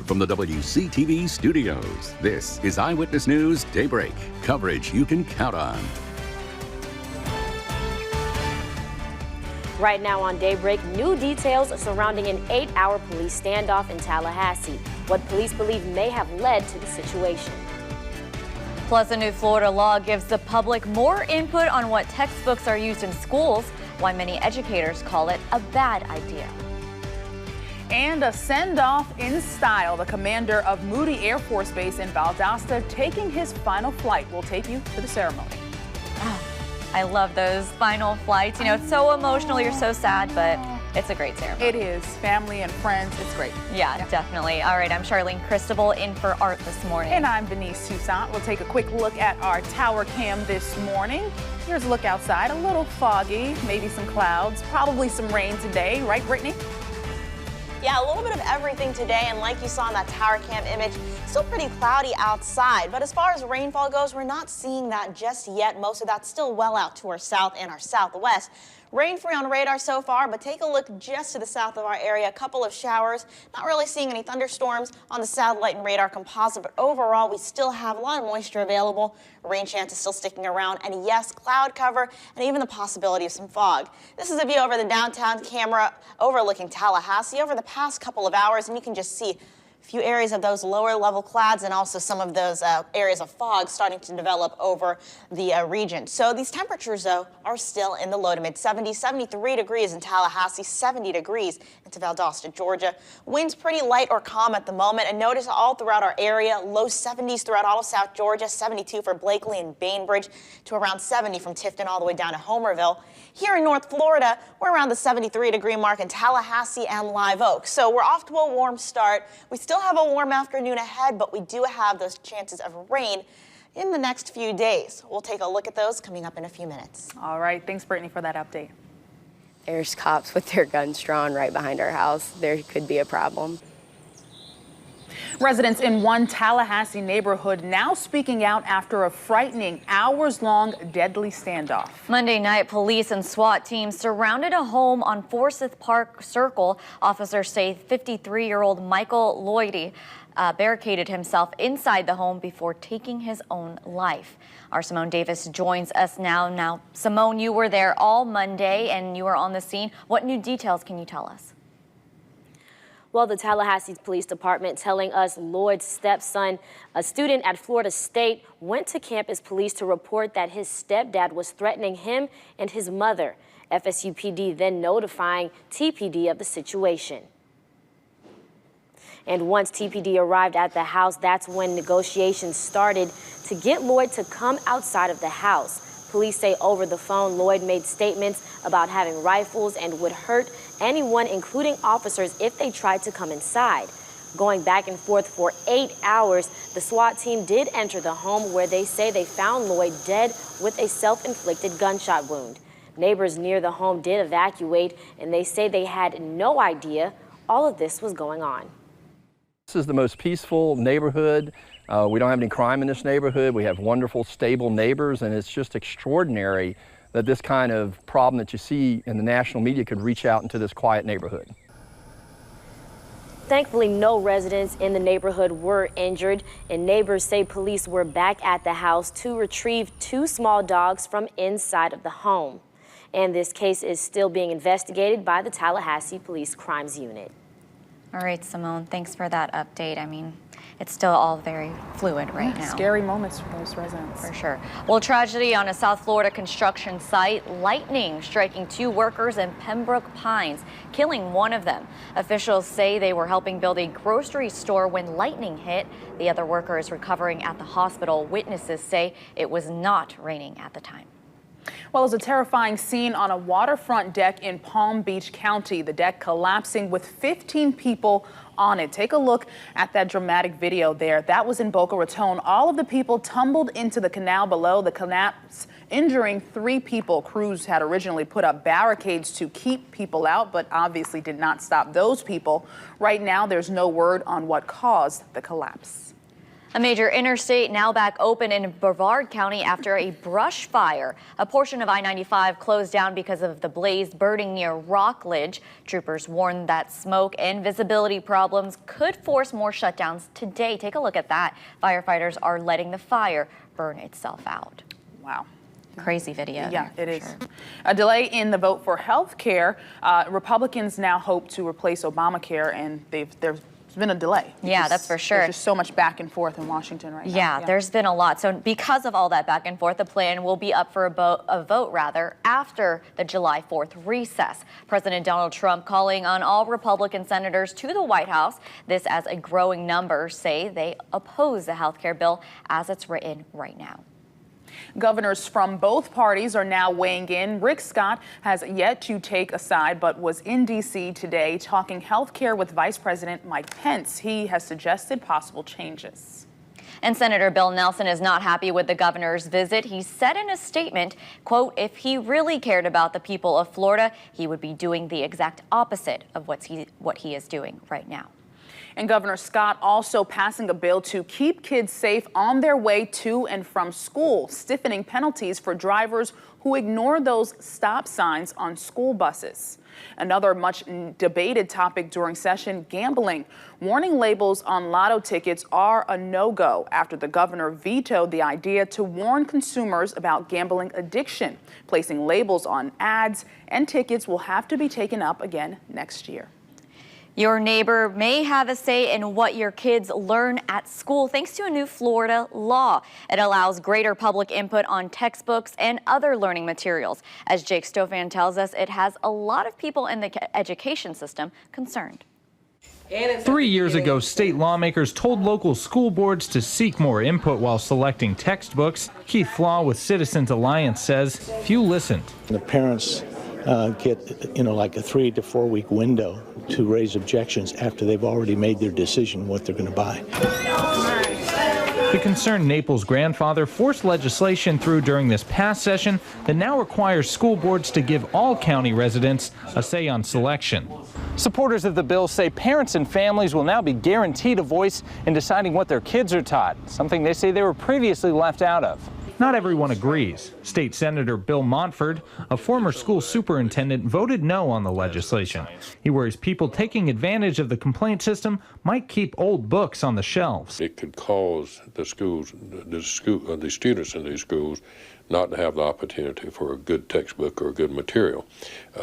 From the WCTV studios, this is Eyewitness News Daybreak, coverage you can count on. Right now on Daybreak, new details surrounding an 8-hour police standoff in Tallahassee. What police believe may have led to the situation. Plus, a new Florida law gives the public more input on what textbooks are used in schools, why many educators call it a bad idea. And a send-off in style. The commander of Moody Air Force Base in Valdosta taking his final flight. We'll take you to the ceremony. Oh, I love those final flights. You know, it's so emotional. You're so sad, but it's a great ceremony. It is. Family and friends. It's great. Yeah, definitely. All right, I'm Charlene Cristobal in for Art this morning. And I'm Denise Toussaint. We'll take a quick look at our tower cam this morning. Here's a look outside. A little foggy, maybe some clouds, probably some rain today. Right, Brittany? Yeah, a little bit of everything today, and like you saw in that tower cam image, still pretty cloudy outside. But as far as rainfall goes, we're not seeing that just yet. Most of that's still well out to our south and our southwest. Rain-free on radar so far, but take a look just to the south of our area. A couple of showers. Not really seeing any thunderstorms on the satellite and radar composite, but overall we still have a lot of moisture available. Rain chance is still sticking around, and yes, cloud cover and even the possibility of some fog. This is a view over the downtown camera overlooking Tallahassee over the past couple of hours, and you can just see a few areas of those lower level clouds and also some of those areas of fog starting to develop over the region. So these temperatures, though, are still in the low to mid 70s, 73 degrees in Tallahassee, 70 degrees into Valdosta, Georgia. Winds pretty light or calm at the moment, and notice all throughout our area, low 70s throughout all of South Georgia, 72 for Blakely and Bainbridge to around 70 from Tifton all the way down to Homerville. Here in North Florida, we're around the 73-degree mark in Tallahassee and Live Oak. So we're off to a warm start. We still have a warm afternoon ahead, but we do have those chances of rain in the next few days. We'll take a look at those coming up in a few minutes. All right. Thanks, Brittany, for that update. There's cops with their guns drawn right behind our house. There could be a problem. Residents in one Tallahassee neighborhood now speaking out after a frightening hours-long deadly standoff. Monday night, police and SWAT teams surrounded a home on Forsyth Park Circle. Officers say 53-year-old Michael Lloydy barricaded himself inside the home before taking his own life. Our Simone Davis joins us now. Now, Simone, you were there all Monday and you were on the scene. What new details can you tell us? Well, the Tallahassee Police Department telling us Lloyd's stepson, a student at Florida State, went to campus police to report that his stepdad was threatening him and his mother. FSUPD then notifying TPD of the situation. And once TPD arrived at the house, that's when negotiations started to get Lloyd to come outside of the house. Police say over the phone, Lloyd made statements about having rifles and would hurt anyone, including officers, if they tried to come inside. Going back and forth for 8 hours, the SWAT team did enter the home where they say they found Lloyd dead with a self-inflicted gunshot wound. Neighbors near the home did evacuate, and they say they had no idea all of this was going on. This is the most peaceful neighborhood. We don't have any crime in this neighborhood. We have wonderful, stable neighbors, and it's just extraordinary that this kind of problem that you see in the national media could reach out into this quiet neighborhood. Thankfully, no residents in the neighborhood were injured, and neighbors say police were back at the house to retrieve 2 small dogs from inside of the home. And this case is still being investigated by the Tallahassee Police Crimes Unit. All right, Simone, thanks for that update. I mean, it's still all very fluid right now. Scary moments for those residents. For sure. Well, tragedy on a South Florida construction site. Lightning striking 2 workers in Pembroke Pines, killing one of them. Officials say they were helping build a grocery store when lightning hit. The other worker is recovering at the hospital. Witnesses say it was not raining at the time. Well, it's a terrifying scene on a waterfront deck in Palm Beach County. The deck collapsing with 15 people on it. Take a look at that dramatic video there. That was in Boca Raton. All of the people tumbled into the canal below. The collapse injuring 3 people. Crews had originally put up barricades to keep people out, but obviously did not stop those people. Right now, there's no word on what caused the collapse. A major interstate now back open in Brevard County after a brush fire. A portion of I-95 closed down because of the blaze burning near Rockledge. Troopers warned that smoke and visibility problems could force more shutdowns today. Take a look at that. Firefighters are letting the fire burn itself out. Wow. Crazy video. Yeah, it is. Sure. A delay in the vote for health care. Republicans now hope to replace Obamacare, and there's been a delay. Yeah, that's for sure. There's just so much back and forth in Washington right now. Yeah, there's been a lot. So because of all that back and forth, the plan will be up for a vote after the July 4th recess. President Donald Trump calling on all Republican senators to the White House. This as a growing number say they oppose the health care bill as it's written right now. Governors from both parties are now weighing in. Rick Scott has yet to take a side, but was in D.C. today talking health care with Vice President Mike Pence. He has suggested possible changes. And Senator Bill Nelson is not happy with the governor's visit. He said in a statement, quote, if he really cared about the people of Florida, he would be doing the exact opposite of what he is doing right now. And Governor Scott also passing a bill to keep kids safe on their way to and from school, stiffening penalties for drivers who ignore those stop signs on school buses. Another much debated topic during session, gambling. Warning labels on lotto tickets are a no-go after the governor vetoed the idea to warn consumers about gambling addiction. Placing labels on ads and tickets will have to be taken up again next year. Your neighbor may have a say in what your kids learn at school thanks to a new Florida law. It allows greater public input on textbooks and other learning materials. As Jake Stofan tells us, it has a lot of people in the education system concerned. 3 years ago, state lawmakers told local school boards to seek more input while selecting textbooks. Keith Flaw with Citizens Alliance says few listened. The parents get, like a 3 to 4 week window to raise objections after they've already made their decision what they're going to buy. The concerned Naples grandfather forced legislation through during this past session that now requires school boards to give all county residents a say on selection. Supporters of the bill say parents and families will now be guaranteed a voice in deciding what their kids are taught, something they say they were previously left out of. Not everyone agrees. State Senator Bill Montford, a former school superintendent, voted no on the legislation. He worries people taking advantage of the complaint system might keep old books on the shelves. It could cause the students in these schools not to have the opportunity for a good textbook or a good material,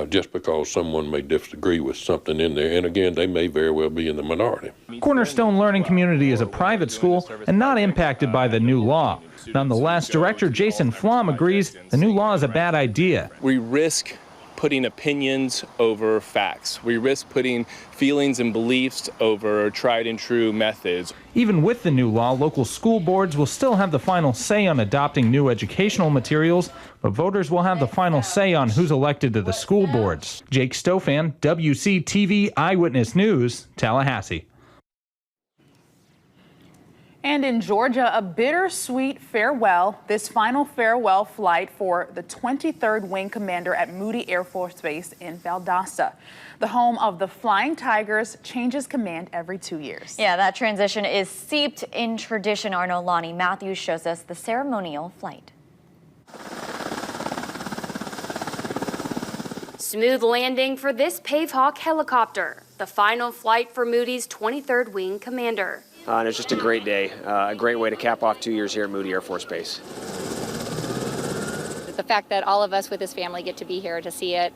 just because someone may disagree with something in there. And again, they may very well be in the minority. Cornerstone Learning Community is a private school and not impacted by the new law. Nonetheless, Director Jason Flom agrees the new law is a bad idea. We risk putting opinions over facts. We risk putting feelings and beliefs over tried and true methods. Even with the new law, local school boards will still have the final say on adopting new educational materials, but voters will have the final say on who's elected to the school boards. Jake Stofan, WCTV Eyewitness News, Tallahassee. And in Georgia, a bittersweet farewell, this final farewell flight for the 23rd Wing Commander at Moody Air Force Base in Valdosta. The home of the Flying Tigers changes command every 2 years. Yeah, that transition is steeped in tradition. Our Nolani Matthews shows us the ceremonial flight. Smooth landing for this Pavehawk helicopter, the final flight for Moody's 23rd Wing Commander. And it's just a great day, a great way to cap off 2 years here at Moody Air Force Base. The fact that all of us with his family get to be here to see it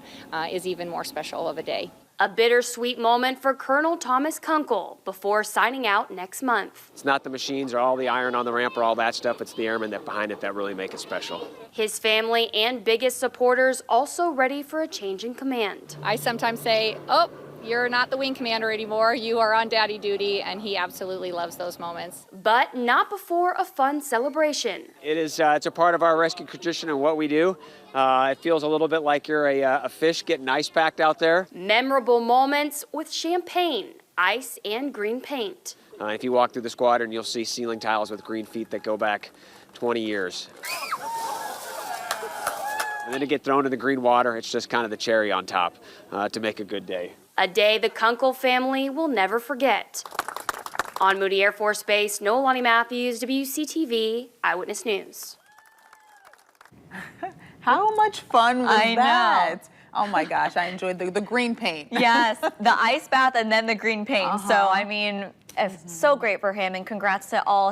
is even more special of a day. A bittersweet moment for Colonel Thomas Kunkel before signing out next month. It's not the machines or all the iron on the ramp or all that stuff. It's the airmen that behind it that really make it special. His family and biggest supporters also ready for a change in command. I sometimes say, oh, you're not the wing commander anymore. You are on daddy duty, and he absolutely loves those moments. But not before a fun celebration. It is. It's a part of our rescue tradition and what we do. It feels a little bit like you're a fish getting ice packed out there. Memorable moments with champagne, ice, and green paint. If you walk through the squadron, you'll see ceiling tiles with green feet that go back 20 years. And then to get thrown in the green water, it's just kind of the cherry on top to make a good day. A day the Kunkel family will never forget. On Moody Air Force Base, Noelani Matthews, WCTV Eyewitness News. How much fun was I that? know. Oh my gosh, I enjoyed the green paint. Yes, the ice bath and then the green paint. So, I mean, it's so great for him, and congrats to all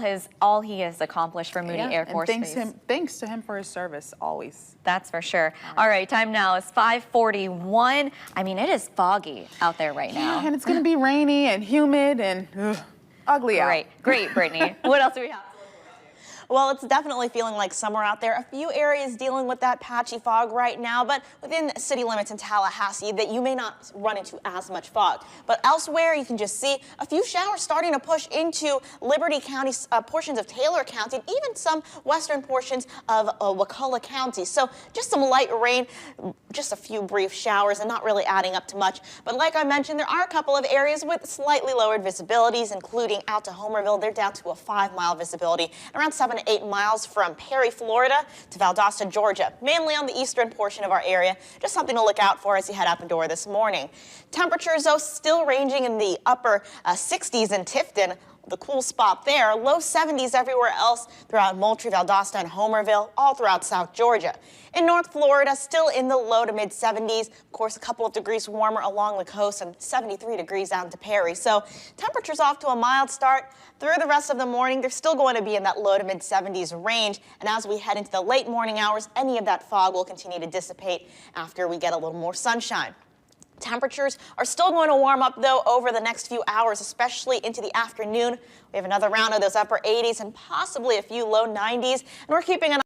he has accomplished for Moody Air Force Base. Thanks to him for his service, always. That's for sure. All right, time now is 5:41. I mean, it is foggy out there right now. Yeah, and it's going to be rainy and humid and ugly out. Great, Brittany. What else do we have? Well, it's definitely feeling like summer out there. A few areas dealing with that patchy fog right now, but within city limits in Tallahassee that you may not run into as much fog. But elsewhere, you can just see a few showers starting to push into Liberty County, portions of Taylor County, and even some western portions of Wakulla County. So just some light rain, just a few brief showers, and not really adding up to much. But like I mentioned, there are a couple of areas with slightly lowered visibilities, including out to Homerville. They're down to a 5-mile visibility, around 7 to 8 miles from Perry, Florida to Valdosta, Georgia, mainly on the eastern portion of our area. Just something to look out for as you head out the door this morning. Temperatures, though, still ranging in the upper 60s in Tifton, the cool spot there. Low 70s everywhere else throughout Moultrie, Valdosta, and Homerville, all throughout South Georgia. In North Florida, still in the low to mid 70s. Of course, a couple of degrees warmer along the coast and 73 degrees out to Perry. So temperatures off to a mild start. Through the rest of the morning, they're still going to be in that low to mid 70s range. And as we head into the late morning hours, any of that fog will continue to dissipate after we get a little more sunshine. Temperatures are still going to warm up, though, over the next few hours, especially into the afternoon. We have another round of those upper 80s and possibly a few low 90s, and we're keeping an